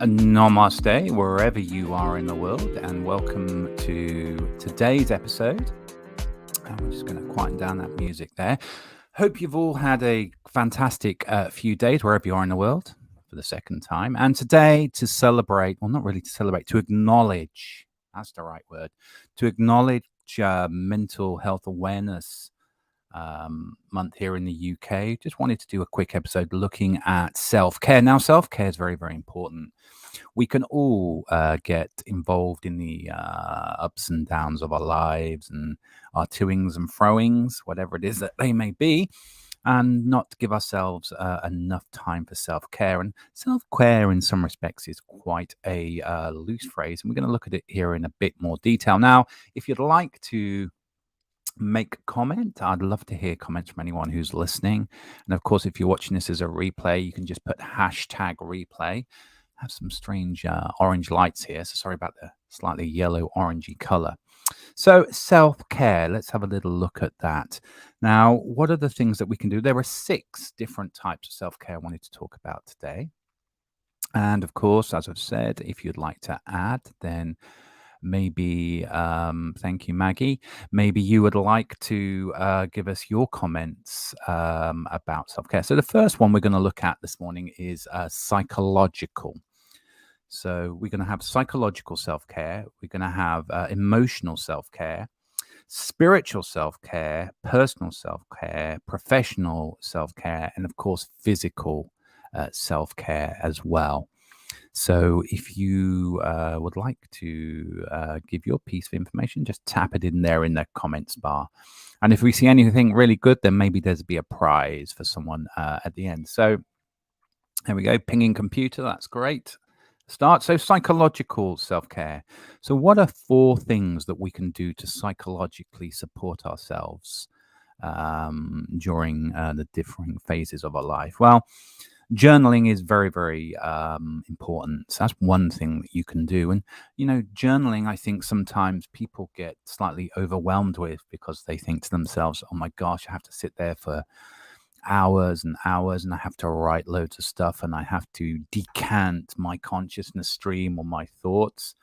Namaste, wherever you are in the world, and welcome to today's episode. And we're just going to quieten down that music there. Hope you've all had a fantastic few days wherever you are in the world for the second time. And today, to celebrate, well, not really to celebrate, to acknowledge, that's the right word, to acknowledge mental health awareness month here in the UK. Just wanted to do a quick episode looking at self-care. Now, self-care is very, very important. We can all get involved in the ups and downs of our lives and our toings and froings, whatever it is that they may be, and not give ourselves enough time for self-care. And self-care, in some respects, is quite a loose phrase, and we're going to look at it here in a bit more detail. Now, if you'd like to make a comment, I'd love to hear comments from anyone who's listening. And of course, if you're watching this as a replay, you can just put hashtag replay. Have some strange orange lights here, so sorry about the slightly yellow orangey color. So self-care, let's have a little look at that. Now, what are the things that we can do? There are 6 different types of self-care I wanted to talk about today. And of course, as I've said, if you'd like to add, then maybe, thank you, Maggie. Maybe you would like to give us your comments about self-care. So the first one we're going to look at this morning is psychological. So we're going to have psychological self-care. We're going to have emotional self-care, spiritual self-care, personal self-care, professional self-care, and of course, physical self-care as well. So if you would like to give your piece of information, just tap it in there in the comments bar. And if we see anything really good, then maybe there's be a prize for someone at the end. So there we go, pinging computer, that's great. Start. So psychological self-care. So what are 4 things that we can do to psychologically support ourselves during the differing phases of our life? Well, journaling is very, very important. So that's one thing that you can do. And, journaling, I think sometimes people get slightly overwhelmed with because they think to themselves, oh my gosh, I have to sit there for hours and hours and I have to write loads of stuff and I have to decant my consciousness stream or my thoughts.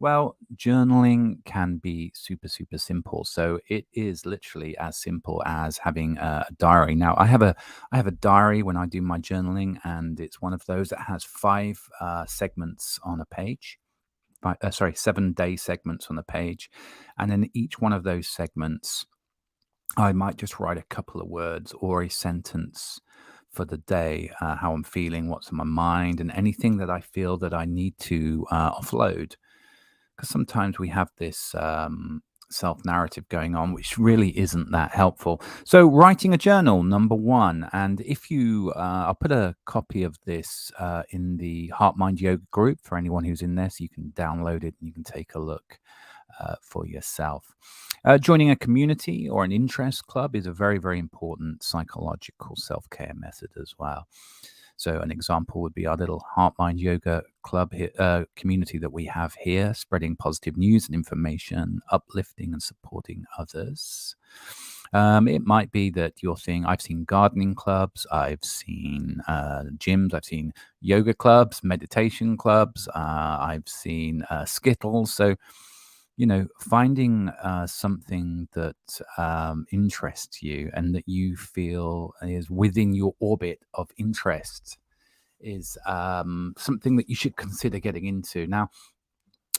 Well, journaling can be super, super simple. So it is literally as simple as having a diary. Now, I have a diary when I do my journaling, and it's one of those that has 5 segments on a page. 7-day segments on the page, and then each one of those segments, I might just write a couple of words or a sentence for the day, how I'm feeling, what's in my mind, and anything that I feel that I need to offload. Because sometimes we have this self-narrative going on, which really isn't that helpful. So writing a journal, number 1. And if you, I'll put a copy of this in the Heart Mind Yoga group for anyone who's in there, so you can download it and you can take a look for yourself. Joining a community or an interest club is a very, very important psychological self-care method as well. So an example would be our little Heart Mind Yoga club community that we have here, spreading positive news and information, uplifting and supporting others. It might be that you're seeing, I've seen gardening clubs, I've seen gyms, I've seen yoga clubs, meditation clubs, I've seen Skittles. So, finding something that interests you and that you feel is within your orbit of interest is something that you should consider getting into. Now,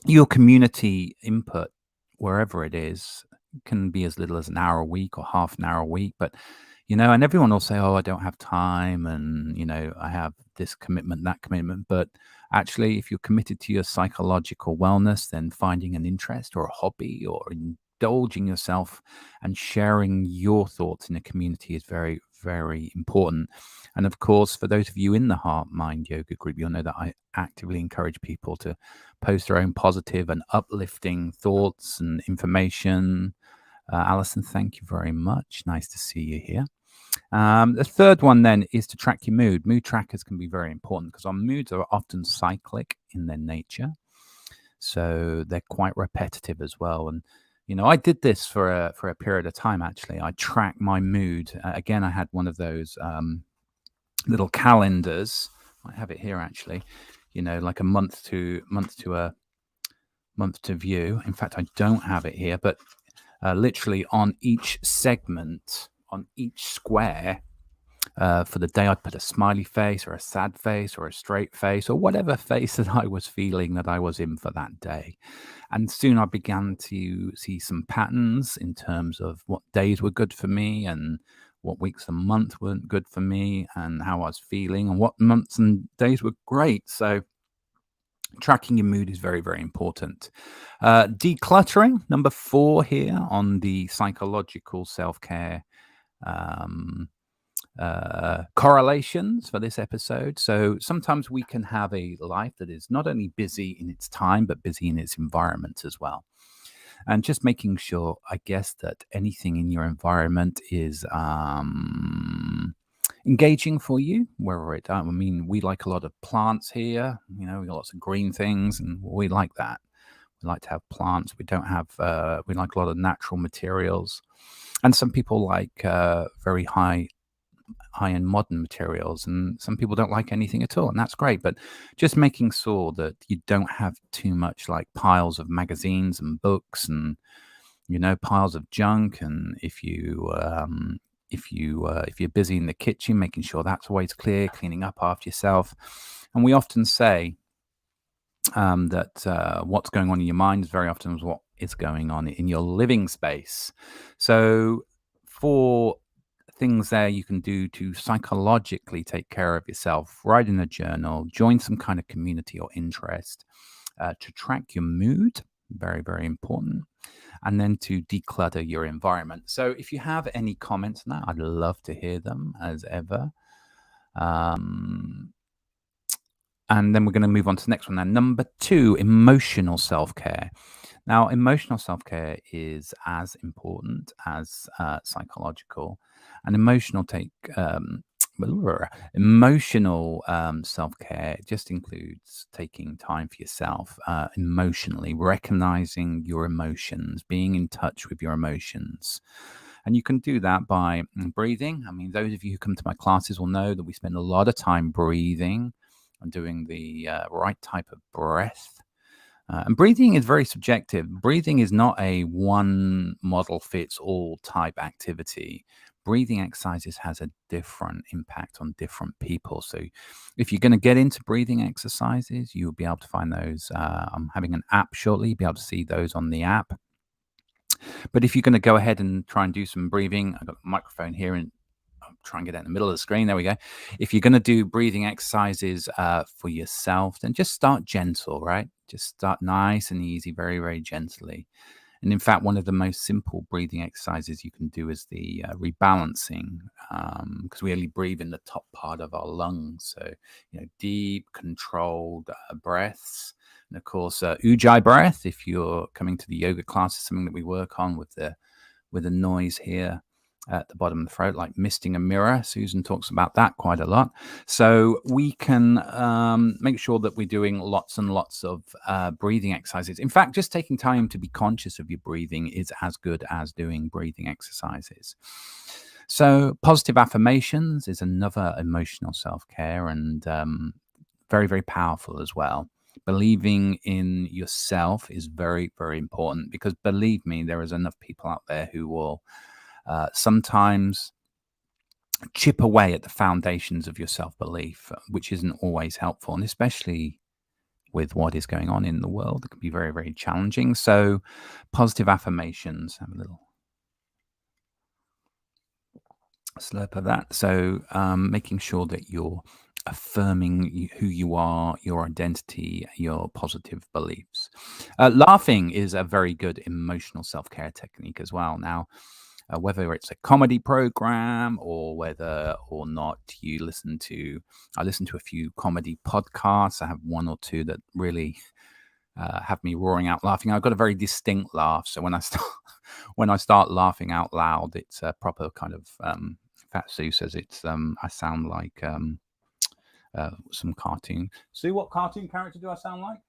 your community input, wherever it is, can be as little as an hour a week or half an hour a week. But, and everyone will say, oh, I don't have time. And, I have this commitment, that commitment. But actually, if you're committed to your psychological wellness, then finding an interest or a hobby or indulging yourself and sharing your thoughts in a community is very, very important. And of course, for those of you in the Heart Mind Yoga group, you'll know that I actively encourage people to post their own positive and uplifting thoughts and information. Alison, thank you very much. Nice to see you here. The third one then is to track your mood. Mood trackers can be very important because our moods are often cyclic in their nature. So they're quite repetitive as well. And, I did this for a period of time, actually. I track my mood. Again, I had one of those little calendars. I have it here, actually. like a month to view. In fact, I don't have it here, but literally on each segment, on each square, for the day, I'd put a smiley face or a sad face or a straight face or whatever face that I was feeling that I was in for that day. And soon I began to see some patterns in terms of what days were good for me and what weeks and months weren't good for me and how I was feeling and what months and days were great. So tracking your mood is very, very important. Decluttering, number 4 here on the psychological self-care correlations for this episode. So sometimes we can have a life that is not only busy in its time, but busy in its environment as well. And just making sure, I guess, that anything in your environment is engaging for you, wherever it. I mean, we like a lot of plants here. We got lots of green things, and we like that. We like to have plants. We don't have. We like a lot of natural materials, and some people like very high-end modern materials, and some people don't like anything at all, and that's great. But just making sure that you don't have too much like piles of magazines and books and piles of junk. And if you're busy in the kitchen, making sure that's always clear, cleaning up after yourself. And we often say that what's going on in your mind is very often what is going on in your living space. So for things there you can do to psychologically take care of yourself, write in a journal, join some kind of community or interest, to track your mood, very, very important, and then to declutter your environment. So if you have any comments on that, I'd love to hear them as ever. And then we're going to move on to the next one now. Number 2, emotional self-care. Now, emotional self-care is as important as psychological. And emotional self-care just includes taking time for yourself, emotionally, recognizing your emotions, being in touch with your emotions. And you can do that by breathing. I mean, those of you who come to my classes will know that we spend a lot of time breathing and doing the right type of breath. And breathing is very subjective. Breathing is not a one model fits all type activity. Breathing exercises has a different impact on different people. So if you're going to get into breathing exercises, you'll be able to find those. I'm having an app shortly. You'll be able to see those on the app. But if you're going to go ahead and try and do some breathing, I've got the microphone here and I'll try and get it in the middle of the screen. There we go. If you're going to do breathing exercises for yourself, then just start gentle, right? Just start nice and easy, very, very gently. And in fact, one of the most simple breathing exercises you can do is the rebalancing, because we only breathe in the top part of our lungs. So, deep, controlled breaths. And of course, Ujjayi breath, if you're coming to the yoga class, is something that we work on with the noise here at the bottom of the throat, like misting a mirror. Susan talks about that quite a lot. So we can make sure that we're doing lots and lots of breathing exercises. In fact, just taking time to be conscious of your breathing is as good as doing breathing exercises. So positive affirmations is another emotional self-care, and very, very powerful as well. Believing in yourself is very, very important, because believe me, there is enough people out there who will sometimes chip away at the foundations of your self-belief, which isn't always helpful. And especially with what is going on in the world, it can be very, very challenging. So positive affirmations, have a little slurp of that. So making sure that you're affirming who you are, your identity, your positive beliefs. Laughing is a very good emotional self-care technique as well. Now, whether it's a comedy program or whether or not I listen to a few comedy podcasts. I have one or two that really have me roaring out laughing. I've got a very distinct laugh, so when I start laughing out loud, it's a proper kind of. Fat Sue says it's I sound like some cartoon. Sue, what cartoon character do I sound like?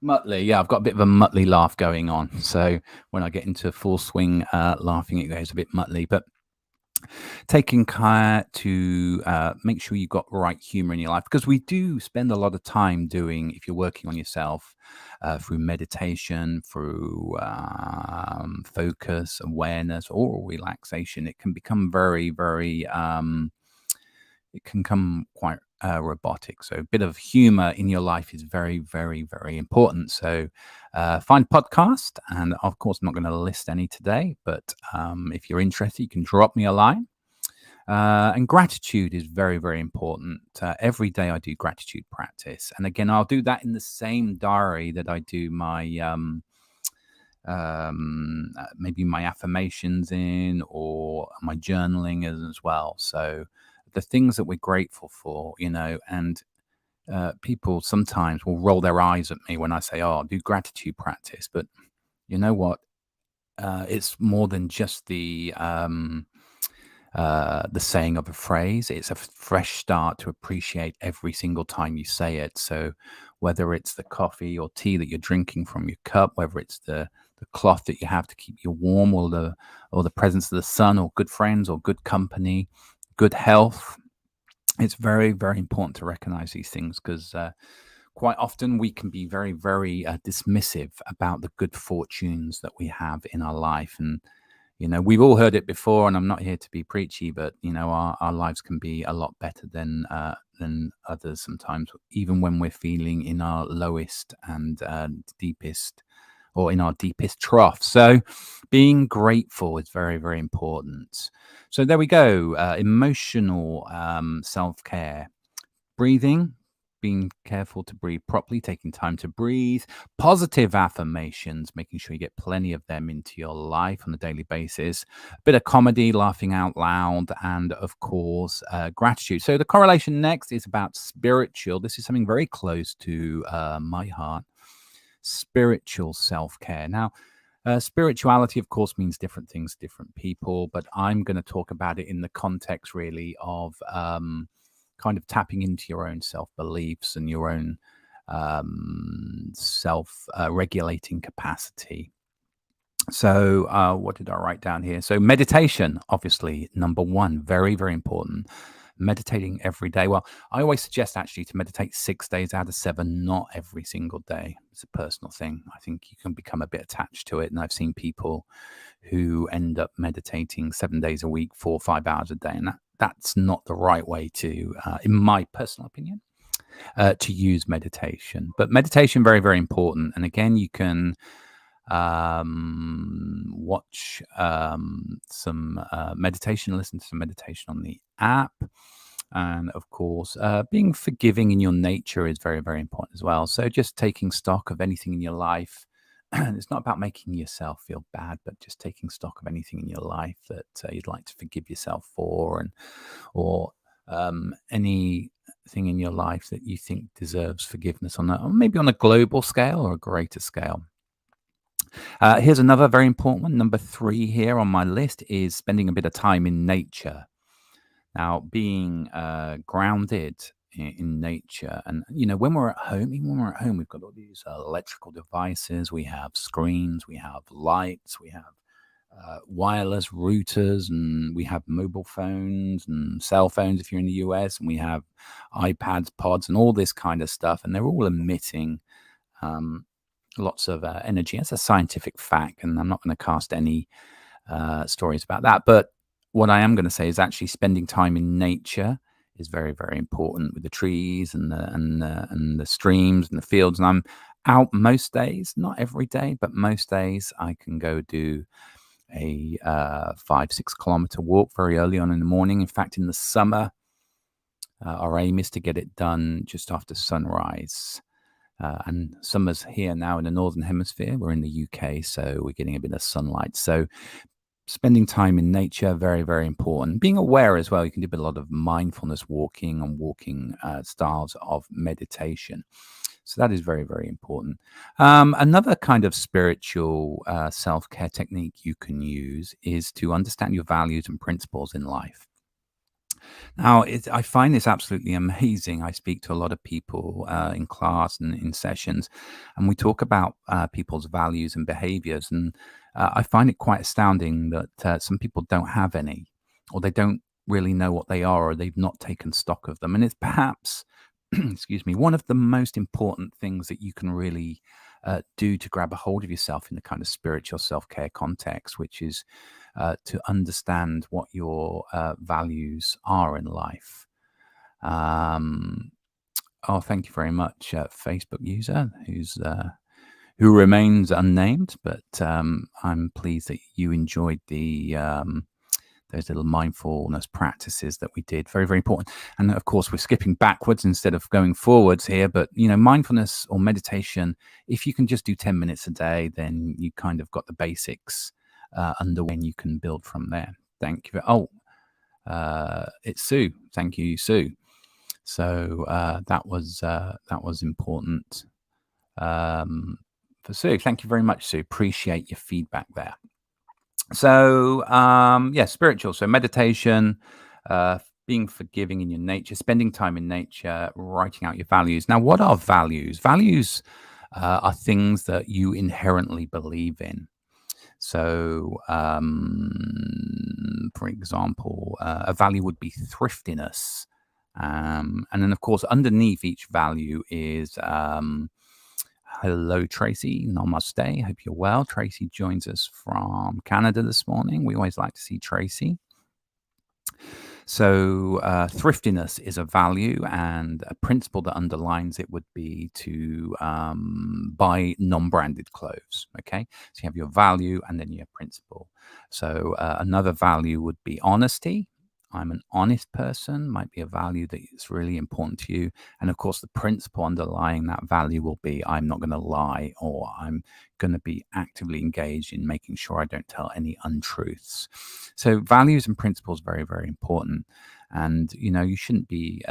Muttley, yeah, I've got a bit of a Muttley laugh going on. So when I get into full swing laughing, it goes a bit Muttley. But Taking care to make sure you've got the right humor in your life, because we do spend a lot of time doing, if you're working on yourself, through meditation, through focus, awareness, or relaxation, it can become very, very it can come quite robotic. So a bit of humor in your life is very, very, very important. So find podcast, and of course, I'm not going to list any today, but if you're interested, you can drop me a line. And gratitude is very, very important. Every day I do gratitude practice. And again, I'll do that in the same diary that I do my maybe my affirmations in, or my journaling as well. So the things that we're grateful for, and people sometimes will roll their eyes at me when I say, "Oh, do gratitude practice." But you know what? It's more than just the saying of a phrase. It's a fresh start to appreciate every single time you say it. So whether it's the coffee or tea that you're drinking from your cup, whether it's the cloth that you have to keep you warm, or the presence of the sun, or good friends, or good company, good health, it's very, very important to recognize these things, because quite often we can be very, very dismissive about the good fortunes that we have in our life. And we've all heard it before, and I'm not here to be preachy, but our lives can be a lot better than others sometimes, even when we're feeling in our lowest and deepest, or in our deepest trough. So being grateful is very, very important. So there we go. Emotional self-care. Breathing, being careful to breathe properly, taking time to breathe. Positive affirmations, making sure you get plenty of them into your life on a daily basis. A bit of comedy, laughing out loud, and of course, gratitude. So the correlation next is about spiritual. This is something very close to my heart. Spiritual self-care. Now, spirituality, of course, means different things to different people, but I'm going to talk about it in the context really of kind of tapping into your own self-beliefs and your own self-regulating capacity. So what did I write down here? So meditation, obviously, number one, very, very important. Meditating every day. Well, I always suggest actually to meditate 6 days out of 7, not every single day. It's a personal thing. I think you can become a bit attached to it. And I've seen people who end up meditating 7 days a week, 4 or 5 hours a day. And that's not the right way to, in my personal opinion, to use meditation. But meditation, very, very important. And again, you can watch some meditation, listen to some meditation on the app. And of course, being forgiving in your nature is very, very important as well. So just taking stock of anything in your life. It's not about making yourself feel bad, but just taking stock of anything in your life that you'd like to forgive yourself for, or anything in your life that you think deserves forgiveness or maybe on a global scale or a greater scale. Here's another very important one. Number 3 here on my list is spending a bit of time in nature. Now, being grounded in nature, and when we're at home, even when we're at home, we've got all these electrical devices. We have screens, we have lights, we have wireless routers, and we have mobile phones and cell phones if you're in the US, and we have iPads, pods, and all this kind of stuff, and they're all emitting lots of energy. That's a scientific fact, and I'm not going to cast any stories about that. But what I am going to say is actually spending time in nature is very, very important, with the trees and the streams and the fields. And I'm out most days, not every day, but most days I can go do a 5-6 kilometer walk very early on in the morning. In fact, in the summer, our aim is to get it done just after sunrise. And summer's here now in the Northern Hemisphere. We're in the UK, so we're getting a bit of sunlight. So spending time in nature, very, very important. Being aware as well. You can do a lot of mindfulness walking and walking styles of meditation. So that is very, very important. Another kind of spiritual self-care technique you can use is to understand your values and principles in life. Now, I find this absolutely amazing. I speak to a lot of people in class and in sessions, and we talk about people's values and behaviors. And I find it quite astounding that some people don't have any. or they don't really know what they are, or they've not taken stock of them. And it's perhaps, excuse me, one of the most important things that you can really do to grab a hold of yourself in the kind of spiritual self-care context, which is to understand what your values are in life. Oh, thank you very much, Facebook user who remains unnamed, but I'm pleased that you enjoyed those little mindfulness practices that we did. Very, very important. And of course, we're skipping backwards instead of going forwards here. But, mindfulness or meditation, if you can just do 10 minutes a day, then you kind of got the basics underway and you can build from there. Thank you. It's Sue. Thank you, Sue. So that was important for Sue. Thank you very much, Sue. Appreciate your feedback there. So spiritual. So meditation, being forgiving in your nature, spending time in nature, writing out your values. Now, what are values? Values are things that you inherently believe in. So, for example, a value would be thriftiness. And then, of course, underneath each value is hello, Tracy. Namaste. Hope you're well. Tracy joins us from Canada this morning. We always like to see Tracy. So thriftiness is a value, and a principle that underlines it would be to buy non-branded clothes. Okay, so you have your value and then your principle. So another value would be honesty. I'm an honest person, might be a value that is really important to you. And of course, the principle underlying that value will be I'm not going to lie, or I'm going to be actively engaged in making sure I don't tell any untruths. So values and principles are very, very important. And, you shouldn't be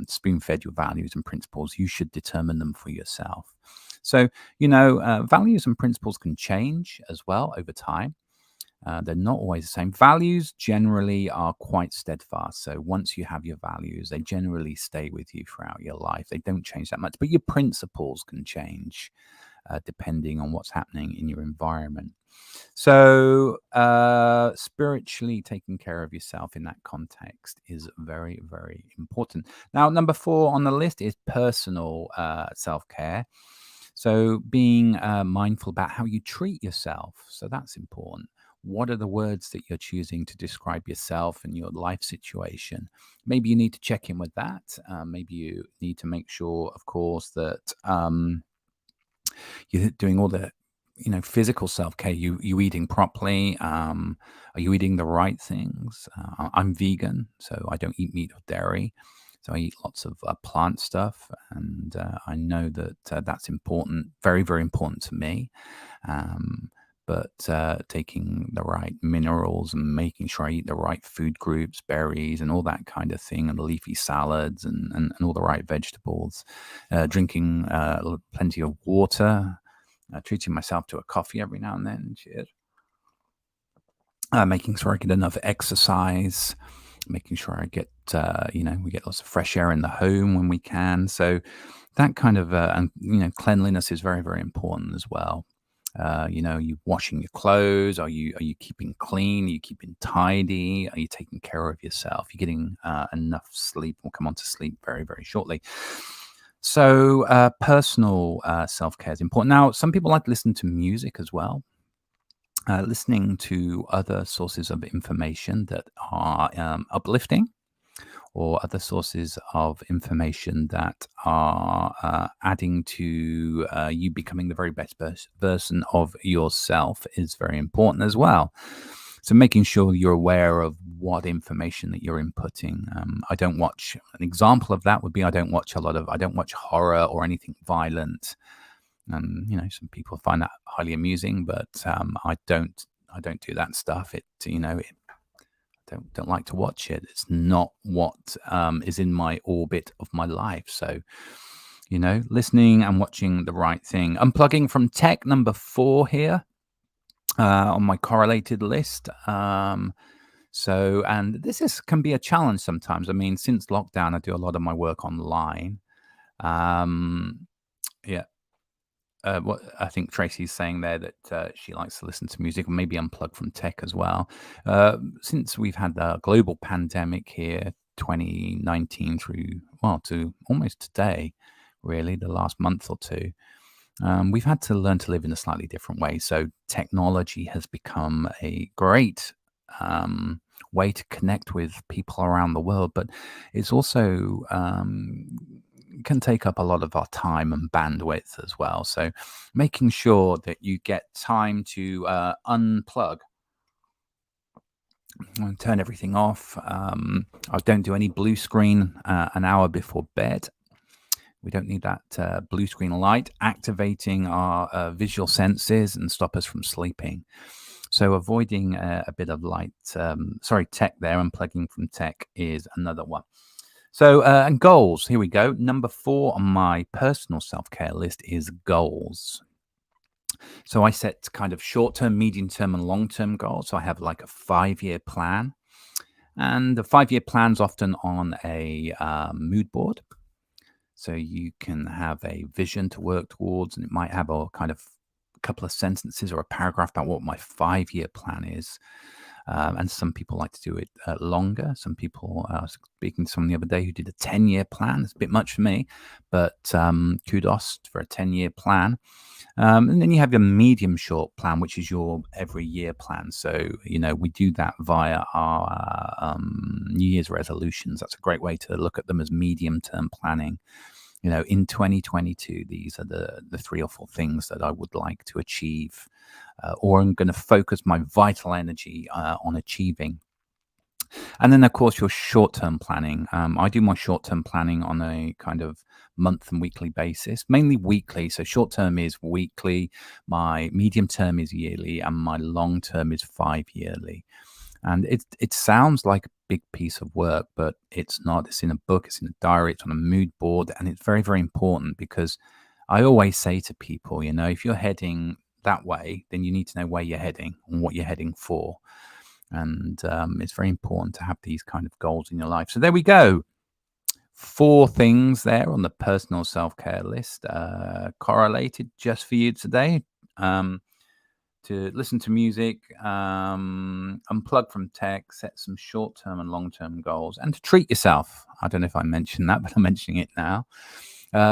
spoon-fed your values and principles. You should determine them for yourself. So, values and principles can change as well over time. They're not always the same. Values generally are quite steadfast. So once you have your values, they generally stay with you throughout your life. They don't change that much, but your principles can change depending on what's happening in your environment. So spiritually taking care of yourself in that context is very, very important. Now, number 4 on the list is personal self-care. So being mindful about how you treat yourself. So that's important. What are the words that you're choosing to describe yourself and your life situation? Maybe you need to check in with that. Maybe you need to make sure, of course, that you're doing all the physical self-care. You eating properly? Are you eating the right things? I'm vegan, so I don't eat meat or dairy. So I eat lots of plant stuff, and I know that that's important, very, very important to me. But taking the right minerals and making sure I eat the right food groups, berries and all that kind of thing, and leafy salads and all the right vegetables, drinking plenty of water, treating myself to a coffee every now and then. Cheers. Making sure I get enough exercise, making sure I get, we get lots of fresh air in the home when we can. So that kind of, cleanliness is very, very important as well. You washing your clothes? Are you keeping clean? Are you keeping tidy? Are you taking care of yourself? You're getting enough sleep? We'll come on to sleep very, very shortly. So personal self-care is important. Now, some people like to listen to music as well. Listening to other sources of information that are uplifting, or other sources of information that are adding to you becoming the very best version of yourself is very important as well. So making sure you're aware of what information that you're inputting. I don't watch, an example of that would be I don't watch horror or anything violent. Some people find that highly amusing, but I don't do that stuff. Don't like to watch it. It's not what is in my orbit of my life. So, listening and watching the right thing. Unplugging from tech, number 4 here on my correlated list. And this can be a challenge sometimes. I mean, since lockdown, I do a lot of my work online. Yeah. what I think Tracy's saying there, that she likes to listen to music or maybe unplug from tech as well. Since we've had the global pandemic here, 2019 through, well, to almost today, really, the last month or two, we've had to learn to live in a slightly different way. So technology has become a great way to connect with people around the world, but it's also can take up a lot of our time and bandwidth as well. So making sure that you get time to unplug and turn everything off. I don't do any blue screen an hour before bed. We don't need that blue screen light activating our visual senses and stop us from sleeping. So avoiding a bit of light, tech there, unplugging from tech is another one. So, and goals, here we go. Number 4 on my personal self-care list is goals. So I set kind of short-term, medium-term, and long-term goals. So I have like a 5-year plan. And the 5-year plan's often on a mood board. So you can have a vision to work towards, and it might have a kind of couple of sentences or a paragraph about what my 5-year plan is. And some people like to do it longer. Some people, I was speaking to someone the other day who did a 10-year plan. It's a bit much for me, but kudos for a 10-year plan. And then you have your medium short plan, which is your every year plan. So, we do that via our New Year's resolutions. That's a great way to look at them as medium term planning. In 2022, these are the 3 or 4 things that I would like to achieve, or I'm going to focus my vital energy on achieving. And then, of course, your short-term planning. I do my short-term planning on a kind of month and weekly basis, mainly weekly. So short-term is weekly, my medium-term is yearly, and my long-term is 5-yearly. And it sounds like a big piece of work, but it's not. It's in a book, it's in a diary, it's on a mood board, and it's very, very important because I always say to people, if you're heading that way, then you need to know where you're heading and what you're heading for. And it's very important to have these kind of goals in your life. So there we go. 4 things there on the personal self-care list, correlated just for you today. To listen to music, unplug from tech, set some short-term and long-term goals, and to treat yourself. I don't know if I mentioned that, but I'm mentioning it now.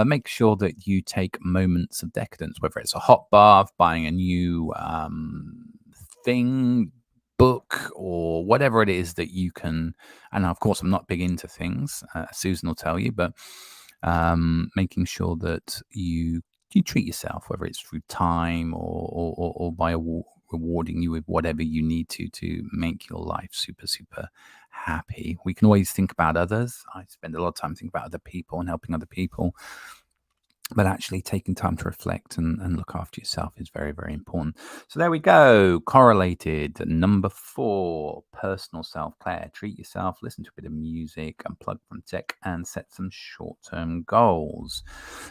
Make sure that you take moments of decadence, whether it's a hot bath, buying a new thing, book, or whatever it is that you can. And of course, I'm not big into things, Susan will tell you, but making sure that you treat yourself, whether it's through time or by rewarding you with whatever you need to make your life super, super happy. We can always think about others. I spend a lot of time thinking about other people and helping other people. But actually taking time to reflect and look after yourself is very, very important. So there we go. Correlated. Number 4, personal self-care. Treat yourself, listen to a bit of music, unplug from tech, and set some short-term goals.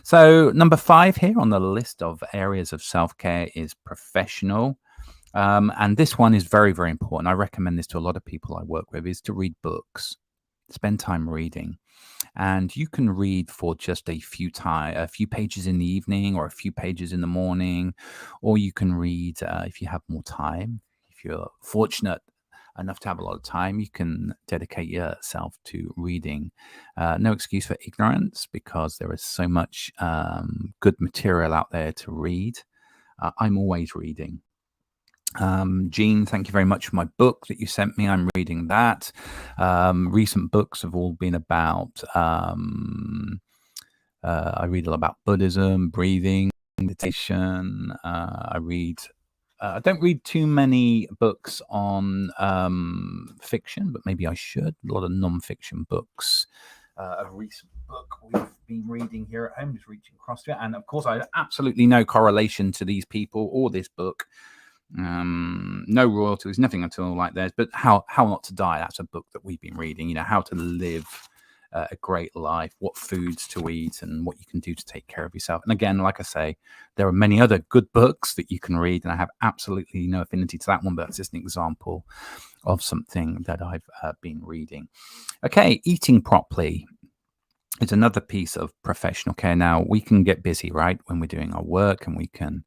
So number 5 here on the list of areas of self-care is professional. And this one is very, very important. I recommend this to a lot of people I work with, is to read books. Spend time reading. And you can read for just a few pages in the evening or a few pages in the morning, or you can read if you have more time. If you're fortunate enough to have a lot of time, you can dedicate yourself to reading. No excuse for ignorance, because there is so much good material out there to read. I'm always reading. Jean, thank you very much for my book that you sent me. I'm reading that. Recent books have all been about, I read a lot about Buddhism, breathing, meditation. I don't read too many books on fiction, but maybe I should. A lot of non-fiction books. A recent book we've been reading here at home is Reaching CrossFit. And of course, I have absolutely no correlation to these people or this book. No royalties, nothing at all like theirs, but how not to die. That's a book that we've been reading, how to live a great life, what foods to eat, and what you can do to take care of yourself. And again, like I say, there are many other good books that you can read, and I have absolutely no affinity to that one, but that's just an example of something that I've been reading. Okay, eating properly. It's another piece of professional care. Now, we can get busy, right, when we're doing our work, and we can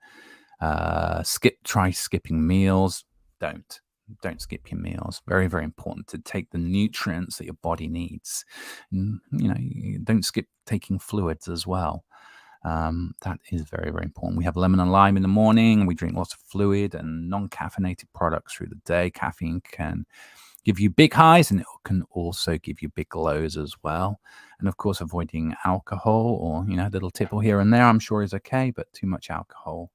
try skipping meals. Don't. Don't skip your meals. Very, very important to take the nutrients that your body needs. Don't skip taking fluids as well. That is very, very important. We have lemon and lime in the morning. We drink lots of fluid and non-caffeinated products through the day. Caffeine can give you big highs, and it can also give you big lows as well. And of course, avoiding alcohol, or a little tipple here and there, I'm sure is okay, but too much alcohol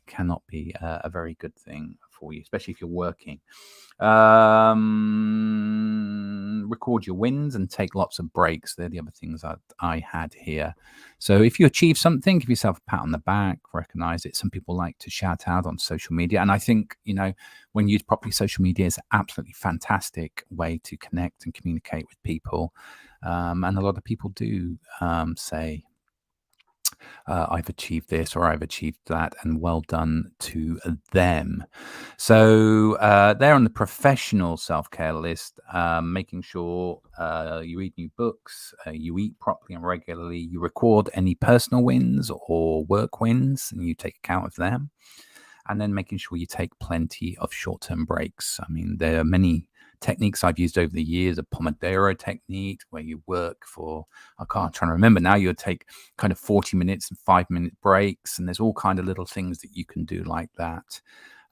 cannot be a very good thing for you, especially if you're working. Record your wins and take lots of breaks. They're the other things that I had here. So if you achieve something, give yourself a pat on the back, recognize it. Some people like to shout out on social media. And I think, when used properly, social media is an absolutely fantastic way to connect and communicate with people. And a lot of people do say, I've achieved this or I've achieved that, and well done to them. So they're on the professional self-care list, making sure you read new books, you eat properly and regularly, you record any personal wins or work wins, and you take account of them. And then making sure you take plenty of short-term breaks. I mean, there are many techniques I've used over the years, a Pomodoro technique where you work for, I'm trying to remember now, you'll take kind of 40 minutes and 5-minute breaks. And there's all kind of little things that you can do like that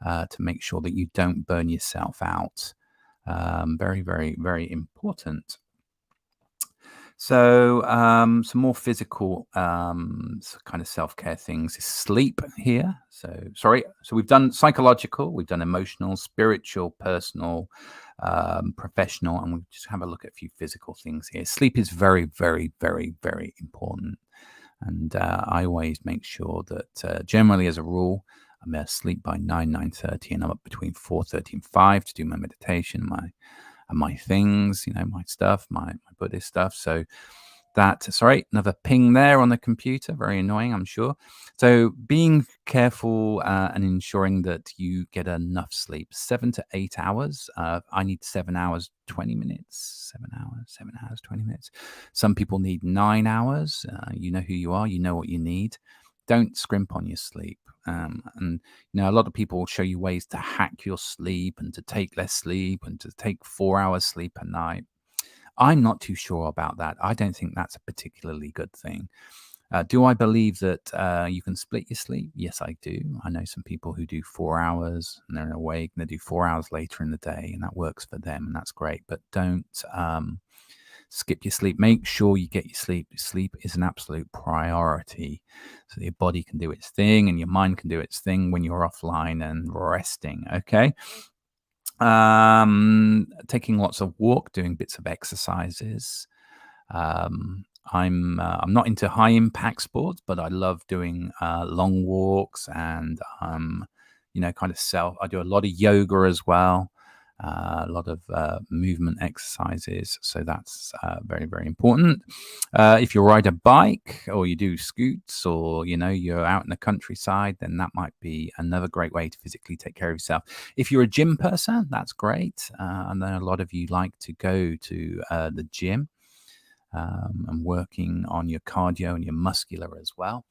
to make sure that you don't burn yourself out. Very, very, very important. So some more physical kind of self-care things is sleep here. So we've done psychological, we've done emotional, spiritual, personal, professional, and we'll just have a look at a few physical things here. Sleep is very, very, very, very important. And I always make sure that generally, as a rule, I'm asleep by 9:30, and I'm up between 4:30 and 5 to do my meditation, my things, my stuff, my Buddhist stuff. So another ping there on the computer. Very annoying, I'm sure. So being careful and ensuring that you get enough sleep, 7 to 8 hours. I need 7 hours, 20 minutes, 7 hours, 20 minutes. Some people need 9 hours. You know who you are. You know what you need. Don't scrimp on your sleep. And a lot of people will show you ways to hack your sleep and to take less sleep and to take 4 hours sleep a night. I'm not too sure about that. I don't think that's a particularly good thing. Do I believe that you can split your sleep? Yes, I do. I know some people who do 4 hours and they're awake, and they do 4 hours later in the day, and that works for them, and that's great. But don't skip your sleep. Make sure you get your sleep. Sleep is an absolute priority, so that your body can do its thing and your mind can do its thing when you're offline and resting. Okay. Taking lots of walk, doing bits of exercises. I'm not into high impact sports, but I love doing long walks, and kind of I do a lot of yoga as well. A lot of movement exercises. So that's very, very important. If you ride a bike or you do scoots, or, you're out in the countryside, then that might be another great way to physically take care of yourself. If you're a gym person, that's great. And then a lot of you like to go to the gym and working on your cardio and your muscular as well.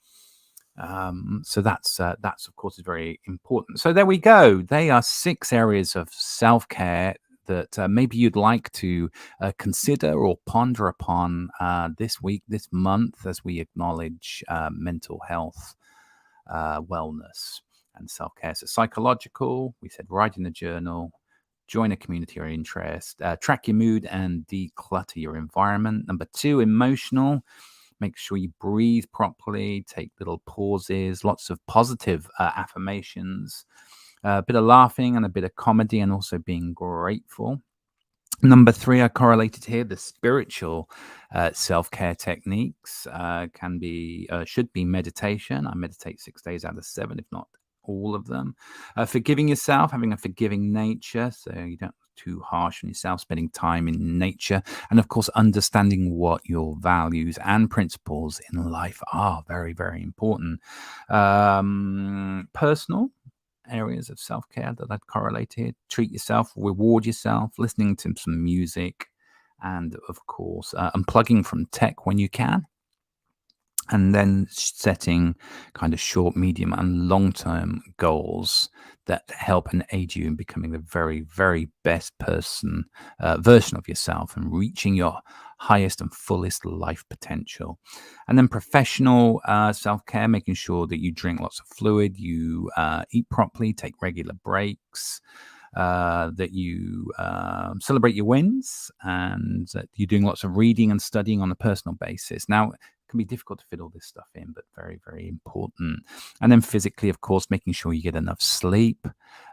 So that's of course is very important. So there we go. They are 6 areas of self-care that maybe you'd like to consider or ponder upon this week, this month, as we acknowledge mental health, wellness, and self-care. So psychological, we said, write in a journal, join a community or interest, track your mood and declutter your environment. Number 2, emotional. Make sure you breathe properly, take little pauses, lots of positive affirmations, a bit of laughing and a bit of comedy, and also being grateful. Number 3, I correlated here, the spiritual self-care techniques should be meditation. I meditate 6 days out of 7, if not all of them. Forgiving yourself, having a forgiving nature, so you don't too harsh on yourself, spending time in nature, and of course understanding what your values and principles in life are. Very, very important. Personal areas of self-care that I'd correlate here: treat yourself, reward yourself, listening to some music, and of course, unplugging from tech when you can, and then setting kind of short, medium, and long-term goals that help and aid you in becoming the very, very best version of yourself, and reaching your highest and fullest life potential. And then professional self-care, making sure that you drink lots of fluid, you eat properly, take regular breaks, that you celebrate your wins, and that you're doing lots of reading and studying on a personal basis. Now, can be difficult to fit all this stuff in, but very, very important. And then physically, of course, making sure you get enough sleep.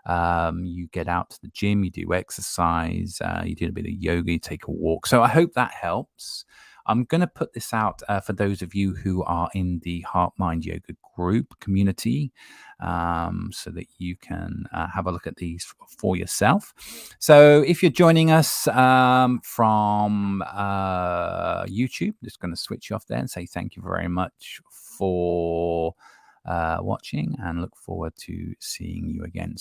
You get out to the gym, you do exercise, you do a bit of yoga, you take a walk. So I hope that helps. I'm going to put this out for those of you who are in the Heart Mind Yoga group community, so that you can have a look at these for yourself. So if you're joining us from YouTube, just going to switch you off there and say thank you very much for watching, and look forward to seeing you again